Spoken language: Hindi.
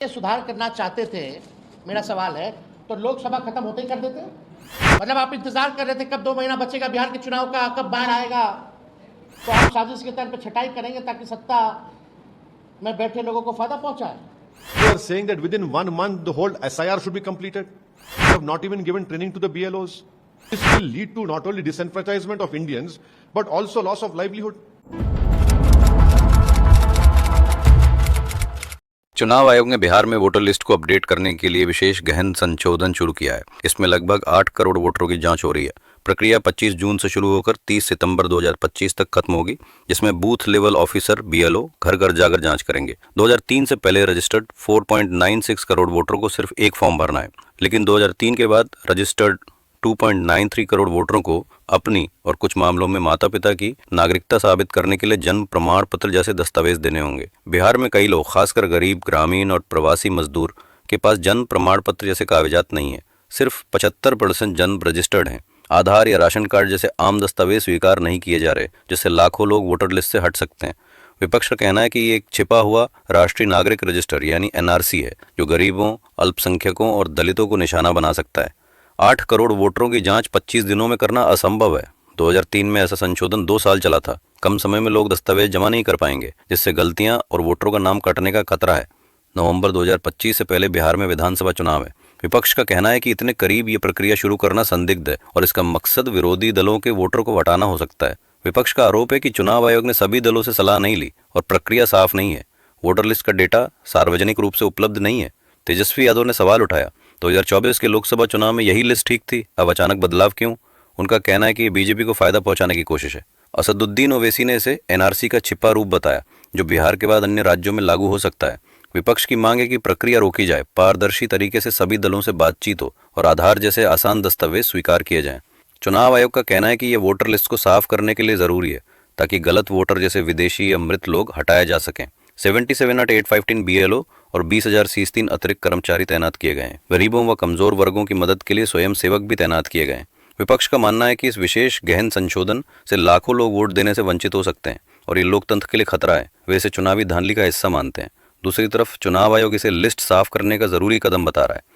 सुधार करना चाहते थे, मेरा सवाल है, तो लोकसभा खत्म होते ही कर देते? मतलब आप इंतजार कर रहे थे कब 2 महीना बचेगा बिहार के चुनाव का, कब बाढ़ आएगा, तो आप साजिश के तौर पे छटाई करेंगे ताकि सत्ता में बैठे लोगों को फायदा पहुंचाए। You are saying that within 1 month the whole SIR should be completed. You have not even given training to the BLOs. This will lead to not only disenfranchisement of Indians but also loss of livelihood. चुनाव आयोग ने बिहार में वोटर लिस्ट को अपडेट करने के लिए विशेष गहन संशोधन शुरू किया है। इसमें लगभग 8 करोड़ वोटरों की जांच हो रही है। प्रक्रिया 25 जून से शुरू होकर 30 सितंबर 2025 तक खत्म होगी, जिसमें बूथ लेवल ऑफिसर BLO घर घर जाकर जांच करेंगे। 2003 से पहले रजिस्टर्ड 4.96 करोड़ वोटरों को सिर्फ एक फॉर्म भरना है, लेकिन 2003 के बाद रजिस्टर्ड 2.93 करोड़ वोटरों को अपनी और कुछ मामलों में माता पिता की नागरिकता साबित करने के लिए जन्म प्रमाण पत्र जैसे दस्तावेज देने होंगे। बिहार में कई लोग, खासकर गरीब, ग्रामीण और प्रवासी मजदूर के पास जन्म प्रमाण पत्र जैसे कागजात नहीं है। सिर्फ 75% जन्म रजिस्टर्ड हैं। आधार या राशन कार्ड जैसे आम दस्तावेज स्वीकार नहीं किए जा रहे, जिससे लाखों लोग वोटर लिस्ट से हट सकते हैं। विपक्ष का कहना है कि ये एक छिपा हुआ राष्ट्रीय नागरिक रजिस्टर यानी NRC है, जो गरीबों, अल्पसंख्यकों और दलितों को निशाना बना सकता है। 8 करोड़ वोटरों की जांच 25 दिनों में करना असंभव है। 2003 में ऐसा संशोधन 2 साल चला था। कम समय में लोग दस्तावेज जमा नहीं कर पाएंगे, जिससे गलतियां और वोटरों का नाम कटने का खतरा है। नवंबर 2025 से पहले बिहार में विधानसभा चुनाव है। विपक्ष का कहना है कि इतने करीब ये प्रक्रिया शुरू करना संदिग्ध है और इसका मकसद विरोधी दलों के वोटरों को हटाना हो सकता है। विपक्ष का आरोप है कि चुनाव आयोग ने सभी दलों से सलाह नहीं ली और प्रक्रिया साफ नहीं है। वोटर लिस्ट का डेटा सार्वजनिक रूप से उपलब्ध नहीं है। तेजस्वी यादव ने सवाल उठाया, 2024 के लोकसभा चुनाव में यही लिस्ट ठीक थी, अब अचानक बदलाव क्यों? उनका कहना है कि ये बीजेपी को फायदा पहुंचाने की कोशिश है। असदुद्दीन ओवैसी ने इसे NRC का छिपा रूप बताया, जो बिहार के बाद अन्य राज्यों में लागू हो सकता है। विपक्ष की मांग है कि प्रक्रिया रोकी जाए, पारदर्शी तरीके से सभी दलों से बातचीत हो और आधार जैसे आसान दस्तावेज स्वीकार किए जाएं। चुनाव आयोग का कहना है कि यह वोटर लिस्ट को साफ करने के लिए जरूरी है, ताकि गलत वोटर जैसे विदेशी या मृत लोग हटाए जा सकें। 77,815 BLO और 20,000 C3 अतिरिक्त कर्मचारी तैनात किए गए हैं। गरीबों व कमजोर वर्गों की मदद के लिए स्वयं सेवक भी तैनात किए गए हैं। विपक्ष का मानना है कि इस विशेष गहन संशोधन से लाखों लोग वोट देने से वंचित हो सकते हैं और ये लोकतंत्र के लिए खतरा है। वे इसे चुनावी धांधली का हिस्सा मानते हैं। दूसरी तरफ चुनाव आयोग इसे लिस्ट साफ करने का जरूरी कदम बता रहा है।